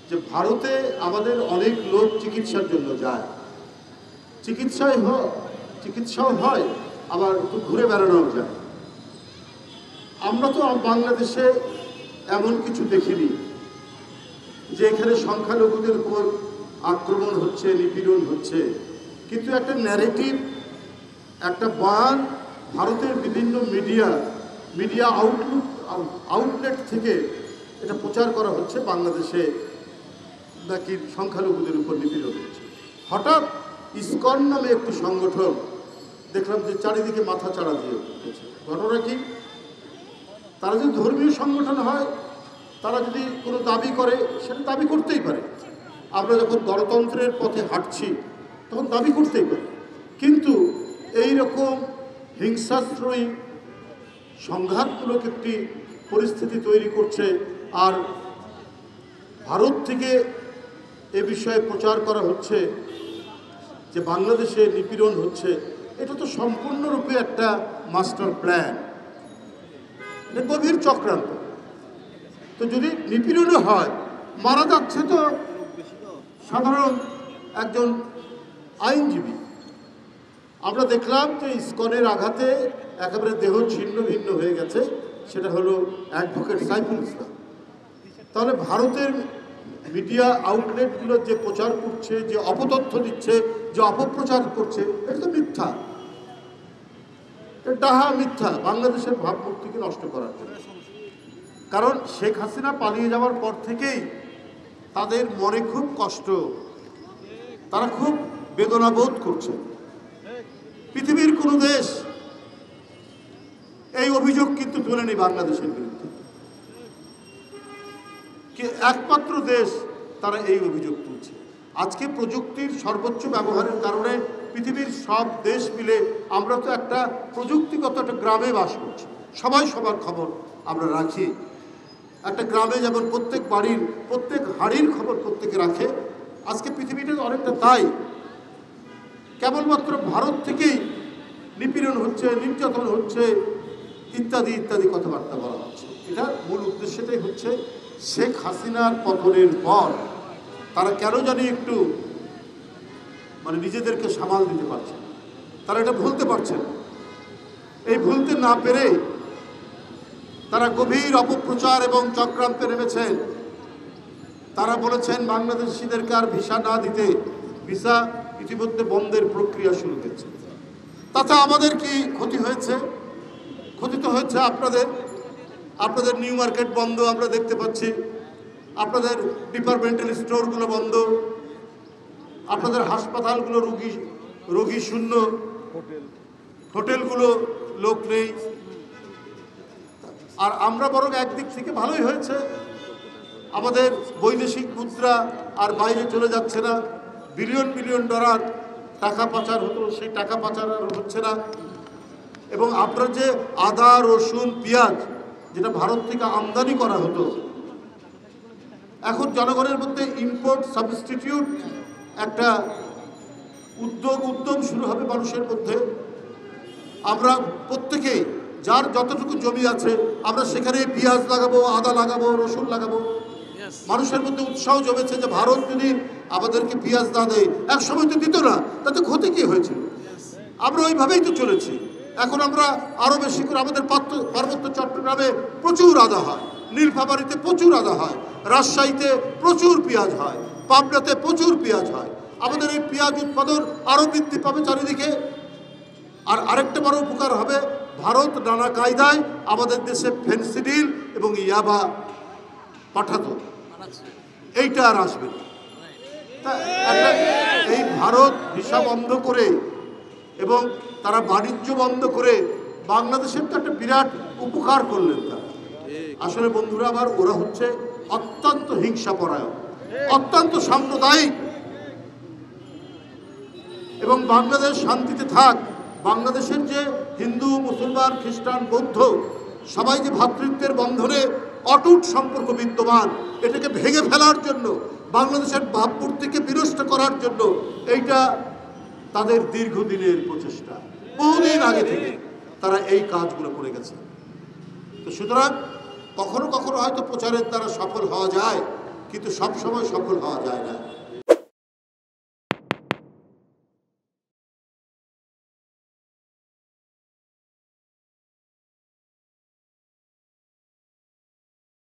যে ভারতে আমাদের অনেক লোক চিকিৎসার জন্য যায়, চিকিৎসাও হয়, আবার একটু ঘুরে বেড়ানোও যায়। আমরা তো বাংলাদেশে এমন কিছু দেখিনি যে এখানে সংখ্যালঘুদের উপর আক্রমণ হচ্ছে, নিপীড়ন হচ্ছে, কিন্তু একটা ন্যারেটিভ, একটা বয়ান ভারতের বিভিন্ন মিডিয়া আউটলেট থেকে এটা প্রচার করা হচ্ছে বাংলাদেশে নাকি সংখ্যালঘুদের উপর নিপীড়ন হচ্ছে। হঠাৎ ইসকন নামে একটি সংগঠন দেখলাম যে চারিদিকে মাথা চাড়া দিয়ে উঠেছে। ঘটনা কি? তারা যদি ধর্মীয় সংগঠন হয়, তারা যদি কোনো দাবি করে, সেটা দাবি করতেই পারে। আমরা যখন গণতন্ত্রের পথে হাঁটছি তখন দাবি করতেই পারে, কিন্তু এই রকম হিংসাত্মক সংঘাতমূলক একটি পরিস্থিতি তৈরি করছে আর ভারত থেকে এ বিষয়ে প্রচার করা হচ্ছে যে বাংলাদেশে নিপীড়ন হচ্ছে। এটা তো সম্পূর্ণরূপে একটা মাস্টার প্ল্যান, এটা গভীর চক্রান্ত। তো যদি নিপীড়নও হয়, মারা যাচ্ছে তো সাধারণ একজন আইনজীবী। আমরা দেখলাম যে ইসকনের আঘাতে একেবারে দেহ ছিন্ন ভিন্ন হয়ে গেছে, সেটা হলো অ্যাডভোকেট সাইফুল ইসলাম। তাহলে ভারতের মিডিয়া আউটলেটগুলো যে প্রচার করছে, যে অপতথ্য দিচ্ছে, যে অপপ্রচার করছে, এটা তো মিথ্যা, ডাহা মিথ্যা, বাংলাদেশের ভাবমূর্তিকে নষ্ট করার জন্য। কারণ শেখ হাসিনা পালিয়ে যাওয়ার পর থেকেই তাদের মনে খুব কষ্ট, তারা খুব বেদনা বোধ করছে। পৃথিবীর কোনো দেশ এই অভিযোগ কিন্তু তোলেনি বাংলাদেশের বিরুদ্ধে, একমাত্র দেশ তারা এই অভিযোগ তুলছে। আজকে প্রযুক্তির সর্বোচ্চ ব্যবহারের কারণে পৃথিবীর সব দেশ মিলে আমরা তো একটা প্রযুক্তিগত একটা গ্রামে বাস করছি, সবাই সবার খবর আমরা রাখি। একটা গ্রামে যেমন প্রত্যেক বাড়ির প্রত্যেক হাড়ির খবর প্রত্যেকে রাখে, আজকে পৃথিবীটা অনেকটা তাই। কেবলমাত্র ভারত থেকেই নিপীড়ন হচ্ছে, নির্যাতন হচ্ছে, ইত্যাদি ইত্যাদি কথাবার্তা বলা হচ্ছে। এটার মূল উদ্দেশ্যটাই হচ্ছে শেখ হাসিনার পতনের পর তারা কেন জানি একটু নিজেদেরকে সামাল দিতে পারছে, তারা এটা ভুলতে পারছে না। এই ভুলতে না পেরে তারা গভীর অপপ্রচার এবং চক্রান্তে নেমেছেন। তারা বলেছেন বাংলাদেশিদেরকে আর ভিসা না দিতে, ভিসা ইতিমধ্যে বন্ধের প্রক্রিয়া শুরু হয়েছে। তাতে আমাদের কি ক্ষতি হয়েছে? ক্ষতি তো হয়েছে আপনাদের নিউ মার্কেট বন্ধ আমরা দেখতে পাচ্ছি, আপনাদের ডিপার্টমেন্টাল স্টোরগুলো বন্ধ, আপনাদের হাসপাতালগুলো রোগী শূন্য, হোটেলগুলো লোক নেই। আর আমরা বরং একদিক থেকে ভালোই হয়েছে, আমাদের বৈদেশিক মুদ্রা আর বাইরে চলে যাচ্ছে না, বিলিয়ন বিলিয়ন ডলার টাকা পাচার হতো, সেই টাকা পাচার আর হচ্ছে না। এবং আপনার যে আদা, রসুন, পেঁয়াজ যেটা ভারত থেকে আমদানি করা হতো, এখন জনগণের মধ্যে ইম্পোর্ট সাবস্টিটিউট একটা উদ্যম শুরু হবে মানুষের মধ্যে। আমরা প্রত্যেকেই যার যতটুকু জমি আছে আমরা সেখানে পেঁয়াজ লাগাবো, আদা লাগাবো, রসুন লাগাবো। মানুষের মধ্যে উৎসাহ জমেছে যে ভারত যদি আমাদেরকে পেঁয়াজ না দেয়, এক সময় তো দিত না, তাতে ক্ষতি কি হয়েছিল? আমরা ওইভাবেই তো চলেছি। এখন আমরা আরো বেশি করে, আমাদের পার্বত্য চট্টগ্রামে প্রচুর আদা হয়, নীলফামারীতে প্রচুর আদা হয়, রাজশাহীতে প্রচুর পেঁয়াজ হয়, পাবনাতে প্রচুর পেঁয়াজ হয়। আমাদের এই পেঁয়াজ উৎপাদন আরো বৃদ্ধি পাবে চারিদিকে। আর আরেকটা বড় উপকার হবে, ভারত নানা কায়দায় আমাদের দেশে ফেনসিডিল এবং ইয়াবা পাঠাতো, এইটা আর আসবে না। এই ভারত ভিসা বন্ধ করে এবং তারা বাণিজ্য বন্ধ করে বাংলাদেশের তো একটা বিরাট উপকার করলেন তারা। আসলে বন্ধুরা আমার, ওরা হচ্ছে অত্যন্ত হিংসাপরায়ণ, অত্যন্ত সাম্প্রদায়িক। এবং বাংলাদেশ শান্তিতে থাক, বাংলাদেশের যে হিন্দু, মুসলমান, খ্রিস্টান, বৌদ্ধ সবাই যে ভ্রাতৃত্বের বন্ধনে অটুট সম্পর্ক বিদ্যমান, এটাকে ভেঙে ফেলার জন্য, বাংলাদেশের ভাবমূর্তিকে বিনষ্ট করার জন্য এইটা তাদের দীর্ঘদিনের প্রচেষ্টা। বহুদিন আগে থেকে তারা এই কাজগুলো করে গেছে। তো সুতরাং কখনো কখনো হয়তো প্রচারের দ্বারা সফল হওয়া যায়, কিন্তু সব সময় সফল হওয়া যায় না।